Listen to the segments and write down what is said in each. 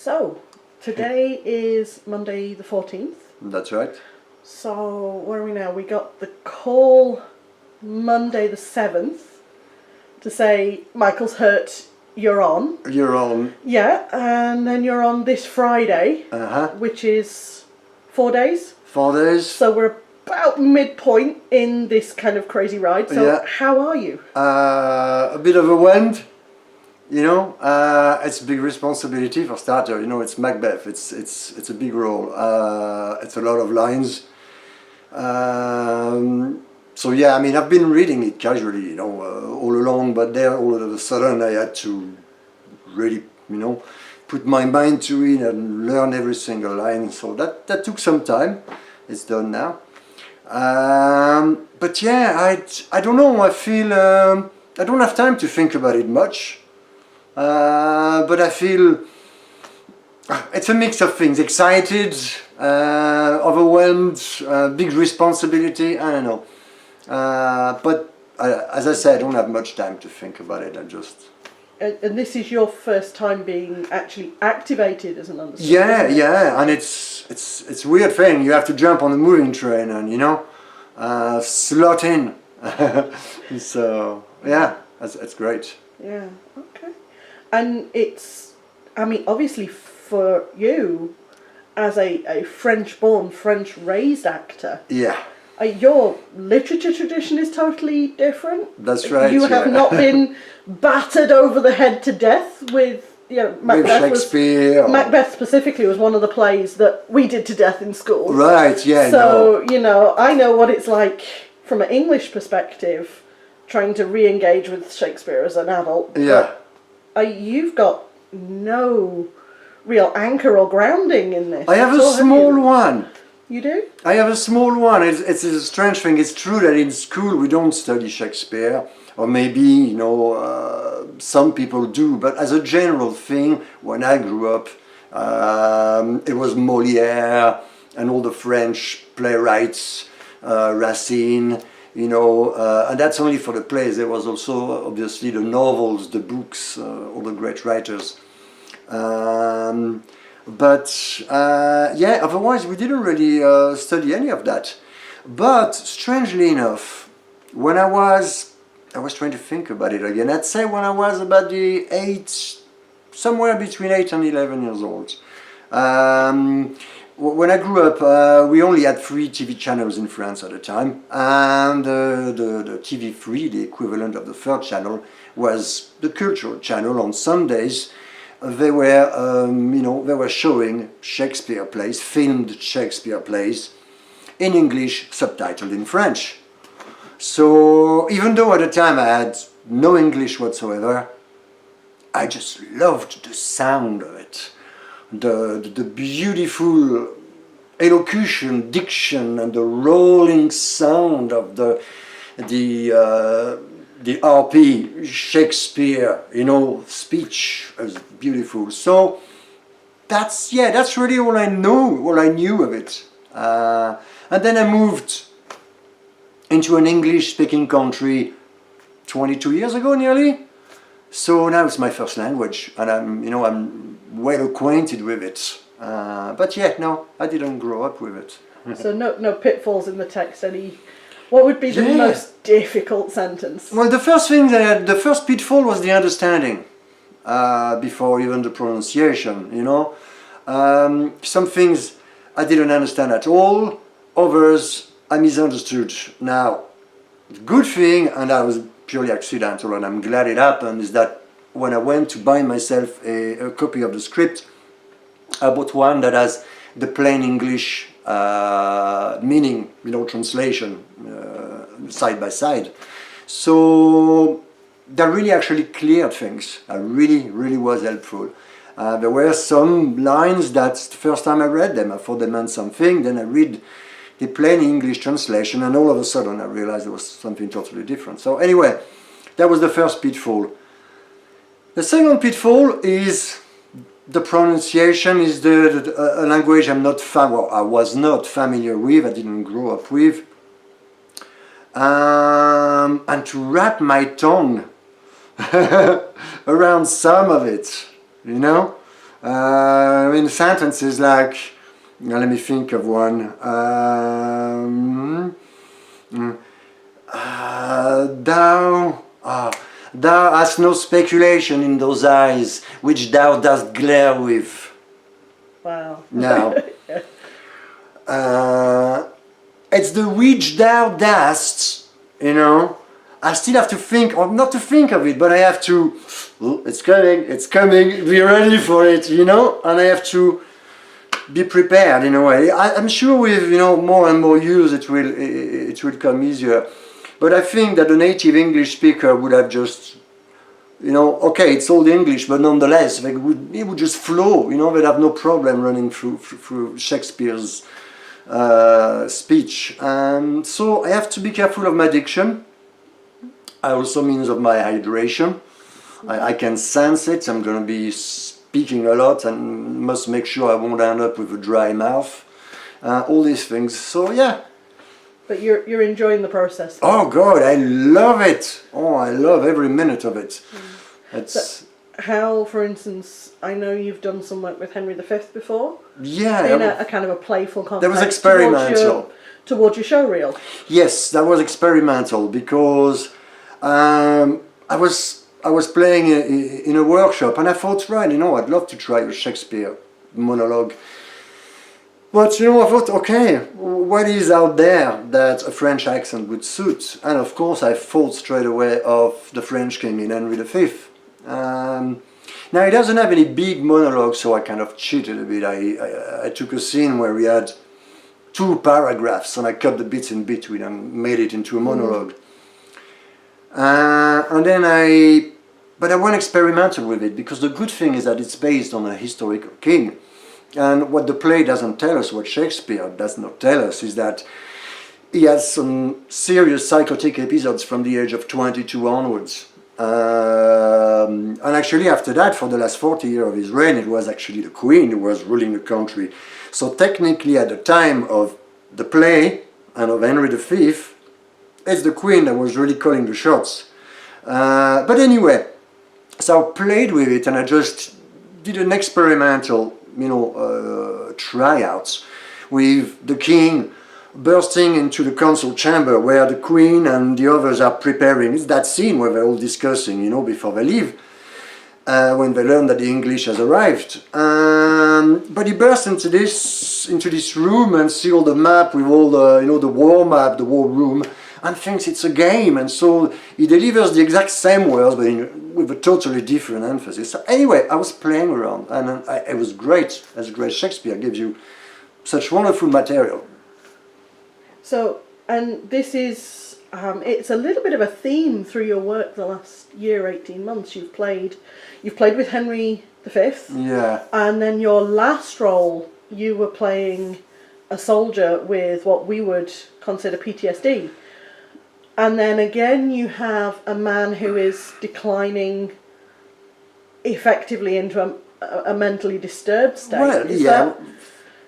So, today is Monday the 14th. That's right. So, where are we now? We got the call Monday the 7th to say, Michael's hurt, you're on. You're on. Yeah, and then you're on this Friday, which is 4 days. 4 days. So we're about midpoint in this kind of crazy ride. So Yeah. how are you? A bit overwhelmed. You know, it's a big responsibility for starter. You know, it's Macbeth. It's a big role. It's a lot of lines. So yeah, I mean, I've been reading it casually, you know, all along. But there, all of a sudden, I had to really, you know, put my mind to it and learn every single line. So that took some time. It's done now. But yeah, I don't know. I feel I don't have time to think about it much. But I feel it's a mix of things: excited, overwhelmed, big responsibility. I don't know. But as I said, I don't have much time to think about it. I just. And this is your first time being actually activated as an understudy. Yeah, yeah, and it's a weird thing. You have to jump on the moving train and, you know, slot in. So yeah, that's great. Yeah. Okay. And it's, I mean, obviously for you, as a French-born, French-raised actor. Yeah. Your literature tradition is totally different. That's right. You have not been battered over the head to death with, you know, Macbeth. With Shakespeare. Macbeth specifically was one of the plays that we did to death in school. Right, yeah. So, you know, I know what it's like from an English perspective, trying to re-engage with Shakespeare as an adult. Yeah. You've got no real anchor or grounding in this. I have a small one. You do? I have a small one. It's a strange thing. It's true that in school we don't study Shakespeare, or maybe, you know, some people do. But as a general thing, when I grew up, it was Molière and all the French playwrights, Racine, you know, and that's only for the plays. There was also obviously the novels, the books, all the great writers. But yeah, otherwise we didn't really study any of that. But strangely enough, when I was trying to think about it again, I'd say when I was about somewhere between 8 and 11 years old. When I grew up, we only had 3 TV channels in France at the time, and the TV3, the equivalent of the 3rd channel, was the cultural channel. On Sundays, they were, you know, they were showing Shakespeare plays, filmed Shakespeare plays, in English, subtitled in French. So even though at the time I had no English whatsoever, I just loved the sound of it. The beautiful elocution, diction, and the rolling sound of the RP, Shakespeare, you know, speech is beautiful. So that's really all I knew of it. And then I moved into an English-speaking country 22 years ago, nearly. So now it's my first language, and I'm well acquainted with it. But yeah, no, I didn't grow up with it. So no pitfalls in the text. What would be the most difficult sentence? Well, the first pitfall was the understanding, before even the pronunciation, you know. Some things I didn't understand at all, others I misunderstood. Now, the good thing, and that was purely accidental, and I'm glad it happened, is that when I went to buy myself a copy of the script, I bought one that has the plain English meaning, you know, translation, side by side. So that really actually cleared things. That really was helpful. There were some lines that the first time I read them, I thought they meant something, then I read the plain English translation, and all of a sudden I realized there was something totally different. So anyway, that was the first pitfall. The second pitfall is the pronunciation. Is a language I was not familiar with, I didn't grow up with. And to wrap my tongue around some of it, you know, In sentences like, now let me think of one. Thou hast no speculation in those eyes which thou dost glare with. Wow. Now, it's the which thou dost, you know. I still have to think, or not to think of it, but I have to, oh, it's coming, be ready for it, you know, and I have to be prepared in a way. I'm sure with, you know, more and more use it will come easier. But I think that a native English speaker would have just, you know, okay, it's old English, but nonetheless, it would just flow, you know, they'd have no problem running through Shakespeare's speech. And so I have to be careful of my diction. I also means of my hydration. I can sense it. I'm going to be speaking a lot and must make sure I won't end up with a dry mouth. All these things. So yeah. But you're enjoying the process. Oh God, I love it. Oh, I love every minute of it. It's. So how, for instance, I know you've done some work with Henry V before. Yeah. In a kind of a playful context. That was experimental. Towards your show reel. Yes, that was experimental because I was playing in a workshop and I thought, right, you know, I'd love to try a Shakespeare monologue. But, you know, I thought, okay, what is out there that a French accent would suit? And of course, I thought straight away of the French king in Henry V. Now, he doesn't have any big monologue, so I kind of cheated a bit. I took a scene where we had 2 paragraphs and I cut the bits in between and made it into a monologue. And then but I went experimental with it because the good thing is that it's based on a historical king. And what the play doesn't tell us, what Shakespeare does not tell us, is that he has some serious psychotic episodes from the age of 22 onwards. And actually after that, for the last 40 years of his reign, it was actually the Queen who was ruling the country. So technically at the time of the play and of Henry V, it's the Queen that was really calling the shots. But anyway, so I played with it and I just did an experimental, you know, tryouts with the king bursting into the council chamber where the Queen and the others are preparing. It's that scene where they're all discussing, you know, before they leave, when they learn that the English has arrived. But he bursts into this room and see all the map with all the, you know, the war map, the war room, and thinks it's a game, and so he delivers the exact same words but with a totally different emphasis. So anyway, I was playing around and it was great. As great Shakespeare gives you such wonderful material. So, and this is, it's a little bit of a theme through your work the last year, 18 months. You've played with Henry V. Yeah. And then your last role, you were playing a soldier with what we would consider PTSD. And then again, you have a man who is declining effectively into a mentally disturbed state. Well, yeah.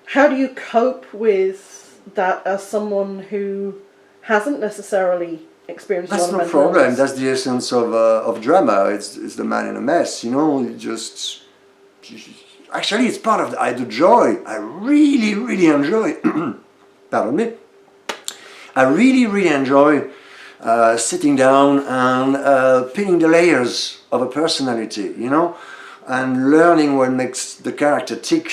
How do you cope with that as someone who hasn't necessarily experienced a lot of mental That's no problem. illness? That's the essence of drama. It's the man in a mess, you know. Actually, it's part of the joy. I really, really enjoy. Pardon me. I really, really enjoy sitting down and peeling the layers of a personality, you know, and learning what makes the character tick.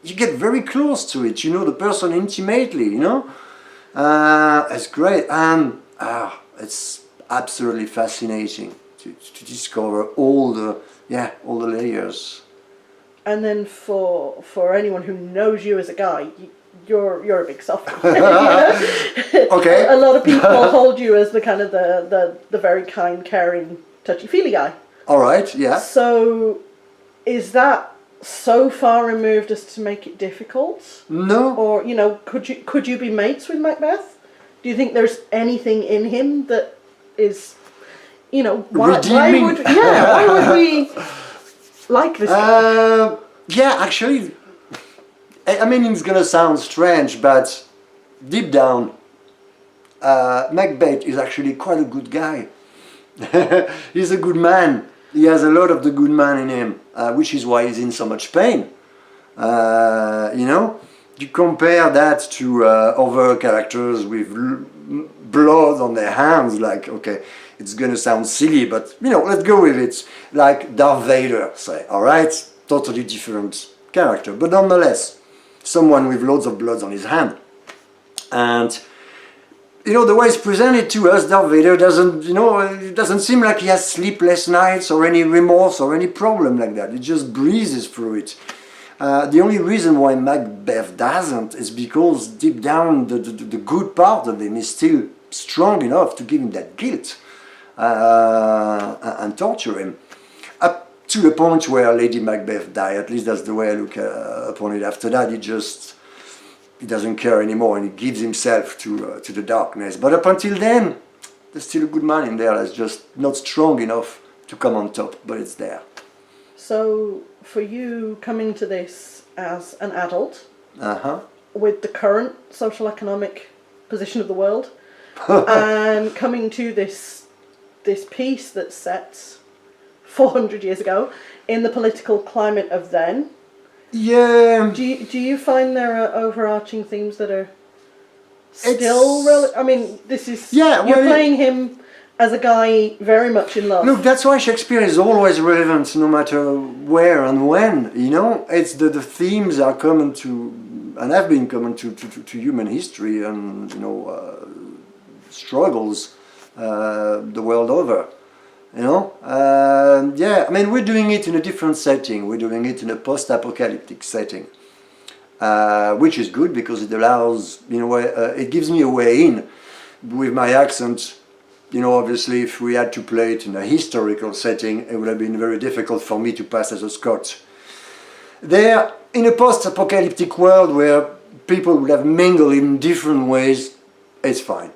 You get very close to it, you know the person intimately, you know. It's great, and it's absolutely fascinating to discover all the layers. And then for anyone who knows you as a guy, you're a big softie. Okay. A lot of people hold you as the kind of the very kind, caring, touchy-feely guy. All right, yeah. So, is that so far removed as to make it difficult? No. Or, you know, could you be mates with Macbeth? Do you think there's anything in him that is, you know, why would we like this guy? Yeah, actually, I mean, it's gonna sound strange, but deep down, Macbeth is actually quite a good guy. He's a good man. He has a lot of the good man in him, which is why he's in so much pain. You know, you compare that to other characters with blood on their hands, like, okay, it's gonna sound silly, but you know, let's go with it. Like Darth Vader, say, alright? Totally different character, but nonetheless, someone with loads of blood on his hand. And you know, the way it's presented to us, Darth Vader doesn't, you know, it doesn't seem like he has sleepless nights or any remorse or any problem like that. It just breezes through it. The only reason why Macbeth doesn't is because deep down the good part of him is still strong enough to give him that guilt and torture him. Up to the point where Lady Macbeth died, at least that's the way I look upon it. After that, he doesn't care anymore and he gives himself to the darkness. But up until then, there's still a good man in there that's just not strong enough to come on top, but it's there. So, for you coming to this as an adult, Uh-huh. with the current social economic position of the world, and coming to this piece that's set 400 years ago in the political climate of then, Yeah. do you find there are overarching themes that are still relevant? I mean, this is you're playing him as a guy very much in love. Look, that's why Shakespeare is always relevant, no matter where and when. You know, it's the themes are common to, and have been common to human history and struggles the world over. You know, yeah. I mean, we're doing it in a different setting. We're doing it in a post-apocalyptic setting, which is good because it allows, it gives me a way in with my accent. You know, obviously, if we had to play it in a historical setting, it would have been very difficult for me to pass as a Scot. There, in a post-apocalyptic world where people would have mingled in different ways, it's fine.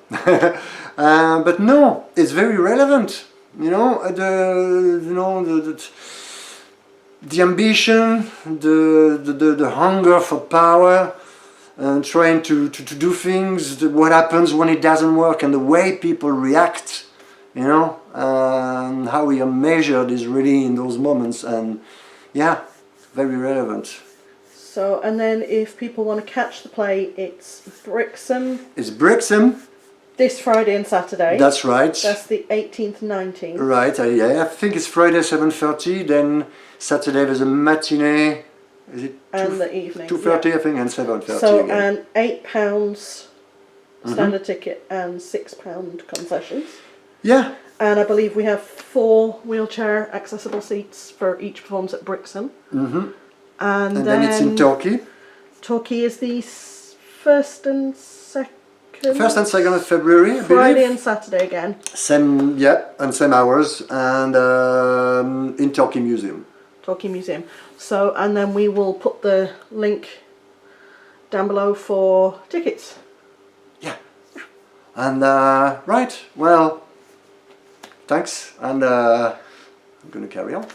But no, it's very relevant. You know, the ambition, the hunger for power, and trying to do things, what happens when it doesn't work, and the way people react, you know, and how we are measured is really in those moments, and yeah, very relevant. So, and then if people want to catch the play, it's Brixham. It's Brixham. This Friday and Saturday. That's right. That's the 18th, 19th. Right, yeah, I think it's Friday 7:30, then Saturday there's a matinee. Is it the evening. 2:30, yeah. I think, and 7:30 So, again. and £8 standard ticket and £6 concessions. Yeah. And I believe we have 4 wheelchair accessible seats for each performance at Brixham. Mm-hmm. And then it's in Torquay. Torquay is the 1st and 2nd. 1st and 2nd of February, I Friday believe. and Saturday again. Same, yeah, and same hours, and in Torquay Museum. Torquay Museum. So, and then we will put the link down below for tickets. Yeah. And, right, well, thanks, and I'm going to carry on.